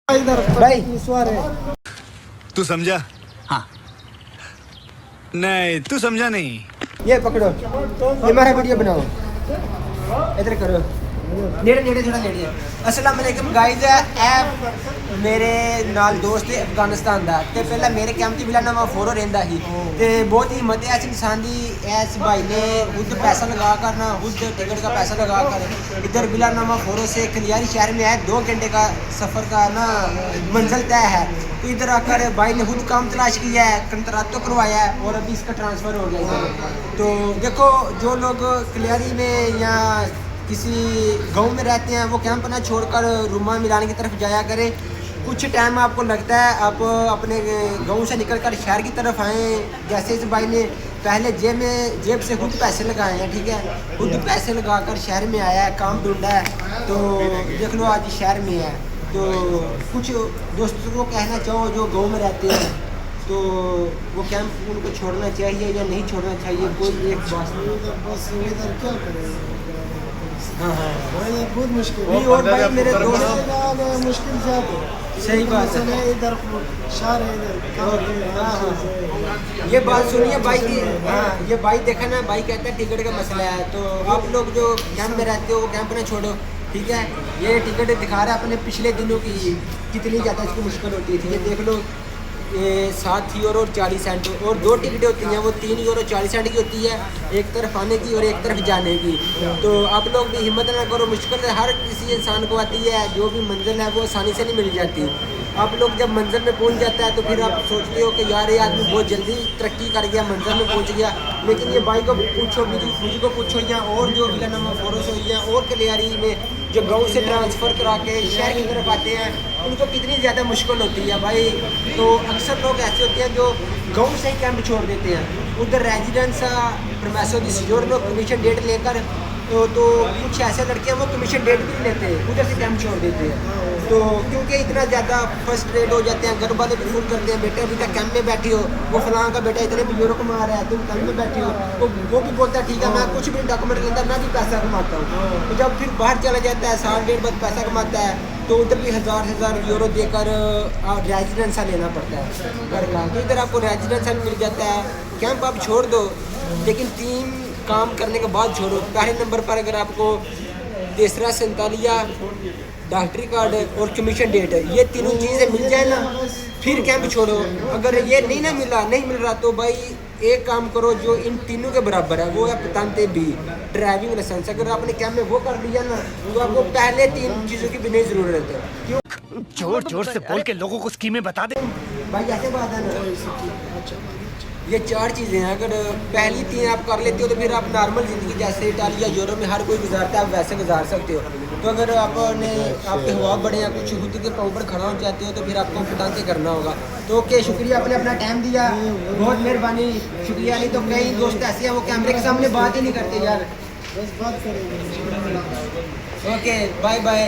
भाई तू समझा? हाँ। नहीं, तू समझा नहीं। ये पकड़ो, ये हमारा वीडियो बनाओ, इधर करो, नेड़े नेड़े थोड़ा नेड़े। अस्सलाम वालेकुम गाइस, ऐ मेरे नाल दोस्त है अफगानिस्तान दा ते पहला मेरे कैंप च बिला नवा फोरो रहंदा ही ते बहुत ही मते ऐसे इंसान दी ऐस भाई ने खुद पैसा लगा कर ना खुद टिकट का पैसा लगा कर इधर बिला नवा फोरो से कलियारी शहर में आए। 2 घंटे का सफ़र का ना मंजिल तय है, तो इधर आकर भाई ने खुद काम तलाश किया है, कंट्रैक्ट तो करवाया है और अभी इसका ट्रांसफ़र हो गया इधर। तो देखो, जो लोग कलियारी में या किसी गांव में रहते हैं वो कैंप ना छोड़कर रुमा मिलाने की तरफ जाया करें। कुछ टाइम आपको लगता है आप अपने गांव से निकलकर शहर की तरफ आएँ। जैसे इस भाई ने पहले जेब से खुद पैसे लगाए हैं, ठीक है, खुद पैसे लगाकर शहर में आया है, काम ढूंढा है, तो देख लो आज शहर में है। तो कुछ दोस्तों को कहना चाहो जो गाँव में रहते हैं, तो वो कैंप उनको छोड़ना चाहिए या नहीं छोड़ना चाहिए? कोई एक बात बस इधर क्या करें। हाँ हाँ बहुत मुश्किल नहीं। और भाई मेरे दोस्त मुश्किल ज़्यादा। सही बात है, इधर शहर है इधर। हाँ हाँ, ये बात सुनिए भाई की। हाँ, ये भाई देखा ना, भाई कहता है टिकट का मसला है। तो आप लोग जो कैंप में रहते हो वो कैंप ना छोड़ो, ठीक है। ये टिकट दिखा रहा है अपने पिछले दिनों की कितनी ज़्यादा इसकी मुश्किल होती थी। ये देख लो, ये 7 यूरो और 40 सेंट और 2 टिकटें होती हैं, वो 3 यूरो 40 सेंट की होती है, एक तरफ आने की और एक तरफ जाने की। तो आप लोग भी हिम्मत ना करो, मुश्किल हर किसी इंसान को आती है, जो भी मंजिल है वो आसानी से नहीं मिल जाती। आप लोग जब मंजिल में पहुंच जाता है तो फिर आप सोचते हो कि यार ये आदमी बहुत जल्दी तरक्की कर गया, मंजिल में पहुंच गया। लेकिन ये भाई को पूछो, मुझको पूछो, या और जो बिला नंबर फोरोस हो या और कलियारी में जो गांव से ट्रांसफ़र करा के शहर की तरफ आते हैं, उनको कितनी ज़्यादा मुश्किल होती है भाई। तो अक्सर लोग ऐसे होते हैं जो गांव से ही कैंप छोड़ देते हैं, उधर रेजिडेंस परमेसो दी सिजोर्नो कमीशन डेट लेकर। तो कुछ ऐसे लड़के हैं वो कमीशन डेट भी नहीं लेते, उधर से कैंप छोड़ देते हैं। तो क्योंकि इतना ज़्यादा फर्स्ट रेट हो जाते हैं, घर वाले भी फोन करते हैं, बेटे अभी तक कैंप में बैठी हो, वो फलां का बेटा इतने भी यूरो कमा रहा है, तुम कैंप में बैठी हो। तो वो भी बोलता है ठीक है, मैं कुछ भी डॉक्यूमेंट के अंदर मैं भी पैसा कमाता हूँ। तो जब फिर बाहर चला जाता है, साल डेढ़ बाद पैसा कमाता है, तो उधर भी हज़ार यूरो देकर रेजिडेंसा लेना पड़ता है घर का। तो इधर आपको रेजिडेंसा मिल जाता है। कैंप आप छोड़ दो, लेकिन 3 काम करने के बाद छोड़ो। पहले नंबर पर अगर आपको तीसरा संतालिया, डॉक्टरी कार्ड और कमीशन डेट, ये तीनों चीज़ें मिल जाए ना, फिर कैंप छोड़ो। अगर ये नहीं मिल रहा तो भाई एक काम करो जो इन तीनों के बराबर है, वो है पतांते भी ड्राइविंग लाइसेंस। अगर आपने कैंप में वो कर लिया ना, तो आपको पहले 3 चीज़ों की भी नहीं ज़रूरत है। क्यों? जोर से बोल के लोगों को स्कीमें बता दे भाई, ऐसे बात है ना, ये 4 चीज़ें हैं। अगर पहली 3 आप कर लेते हो तो फिर आप नॉर्मल ज़िंदगी जैसे इटाली या यूरोप में हर कोई गुजारता है, आप वैसे गुजार सकते हो। तो अगर आपने आपके ख्वाब बड़े या कुछ खुद के पाँव पर खड़ा हो जाते हो तो फिर आपको पतांते करना होगा। तो ओके, शुक्रिया, आपने अपना टाइम दिया, बहुत मेहरबानी, शुक्रिया। नहीं तो कई दोस्त ऐसे हैं वो कैमरे के सामने बात ही नहीं करते यार। बस बात करेंगे। Okay, bye bye.